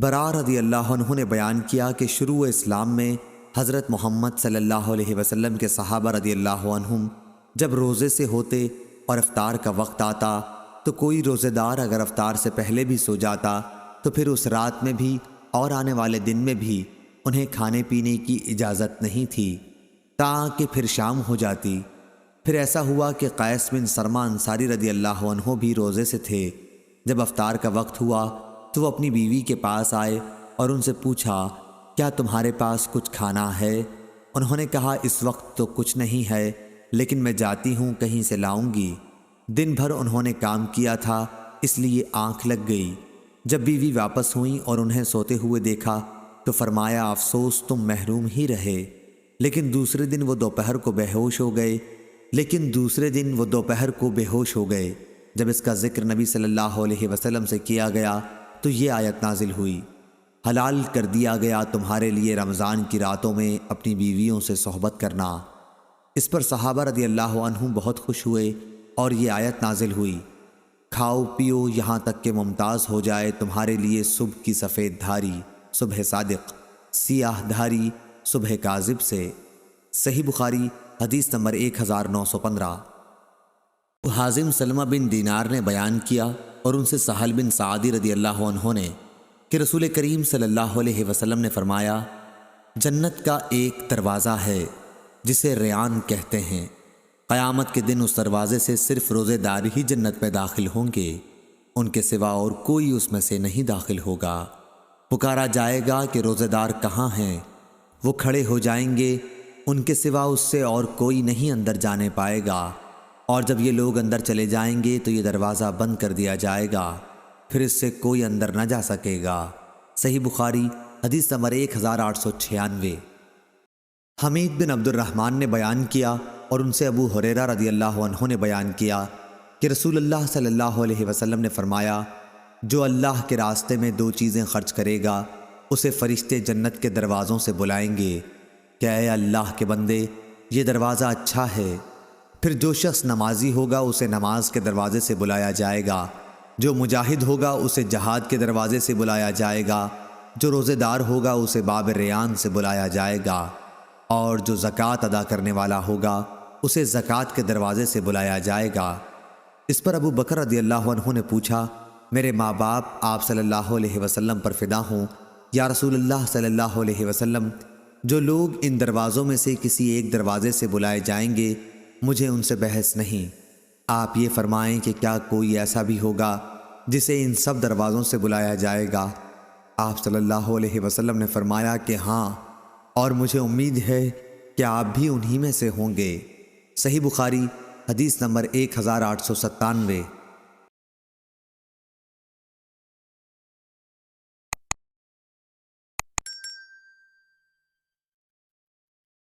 برا رضی اللہ عنہ نے بیان کیا کہ شروع اسلام میں حضرت محمد صلی اللہ علیہ وسلم کے صحابہ رضی اللہ عنہم جب روزے سے ہوتے اور افطار کا وقت آتا تو کوئی روزے دار اگر افطار سے پہلے بھی سو جاتا تو پھر اس رات میں بھی اور آنے والے دن میں بھی انہیں کھانے پینے کی اجازت نہیں تھی تاکہ پھر شام ہو جاتی۔ پھر ایسا ہوا کہ قیس بن سرمہ انصاری رضی اللہ عنہ بھی روزے سے تھے۔ جب افطار کا وقت ہوا تو وہ اپنی بیوی کے پاس آئے اور ان سے پوچھا، کیا تمہارے پاس کچھ کھانا ہے؟ انہوں نے کہا، اس وقت تو کچھ نہیں ہے، لیکن میں جاتی ہوں، کہیں سے لاؤں گی۔ دن بھر انہوں نے کام کیا تھا، اس لیے آنکھ لگ گئی۔ جب بیوی واپس ہوئیں اور انہیں سوتے ہوئے دیکھا تو فرمایا، افسوس تم محروم ہی رہے۔ لیکن دوسرے دن وہ دوپہر کو بے ہوش ہو گئے۔ جب اس کا ذکر نبی صلی اللہ علیہ وسلم سے کیا گیا تو یہ آیت نازل ہوئی، حلال کر دیا گیا تمہارے لیے رمضان کی راتوں میں اپنی بیویوں سے صحبت کرنا۔ اس پر صحابہ رضی اللہ عنہم بہت خوش ہوئے اور یہ آیت نازل ہوئی، کھاؤ پیو یہاں تک کہ ممتاز ہو جائے تمہارے لیے صبح کی سفید دھاری صبح صادق، سیاہ دھاری صبح کاذب سے۔ صحیح بخاری حدیث نمبر 1915۔ حازم سلمہ بن دینار نے بیان کیا اور ان سے سہل بن سعدی رضی اللہ عنہ نے کہ رسول کریم صلی اللہ علیہ وسلم نے فرمایا، جنت کا ایک دروازہ ہے جسے ریان کہتے ہیں، قیامت کے دن اس دروازے سے صرف روزے دار ہی جنت میں داخل ہوں گے، ان کے سوا اور کوئی اس میں سے نہیں داخل ہوگا۔ پکارا جائے گا کہ روزے دار کہاں ہیں؟ وہ کھڑے ہو جائیں گے، ان کے سوا اس سے اور کوئی نہیں اندر جانے پائے گا، اور جب یہ لوگ اندر چلے جائیں گے تو یہ دروازہ بند کر دیا جائے گا، پھر اس سے کوئی اندر نہ جا سکے گا۔ صحیح بخاری حدیث نمبر 1896۔ حمید بن عبد الرحمن نے بیان کیا اور ان سے ابو ہریرہ رضی اللہ عنہ نے بیان کیا کہ رسول اللہ صلی اللہ علیہ وسلم نے فرمایا، جو اللہ کے راستے میں 2 چیزیں خرچ کرے گا اسے فرشتے جنت کے دروازوں سے بلائیں گے کہ اے اللہ کے بندے، یہ دروازہ اچھا ہے۔ پھر جو شخص نمازی ہوگا اسے نماز کے دروازے سے بلایا جائے گا، جو مجاہد ہوگا اسے جہاد کے دروازے سے بلایا جائے گا، جو روزے دار ہوگا اسے باب ریان سے بلایا جائے گا، اور جو زکوٰۃ ادا کرنے والا ہوگا اسے زکوٰۃ کے دروازے سے بلایا جائے گا۔ اس پر ابو بکر رضی اللہ عنہ نے پوچھا، میرے ماں باپ آپ صلی اللہ علیہ وسلم پر فدا ہوں، یا رسول اللہ صلی اللہ علیہ وسلم، جو لوگ ان دروازوں میں سے کسی ایک دروازے سے بلائے جائیں گے مجھے ان سے بحث نہیں، آپ یہ فرمائیں کہ کیا کوئی ایسا بھی ہوگا جسے ان سب دروازوں سے بلایا جائے گا؟ آپ صلی اللہ علیہ وسلم نے فرمایا کہ ہاں، اور مجھے امید ہے کہ آپ بھی انہی میں سے ہوں گے۔ صحیح بخاری حدیث نمبر 1897۔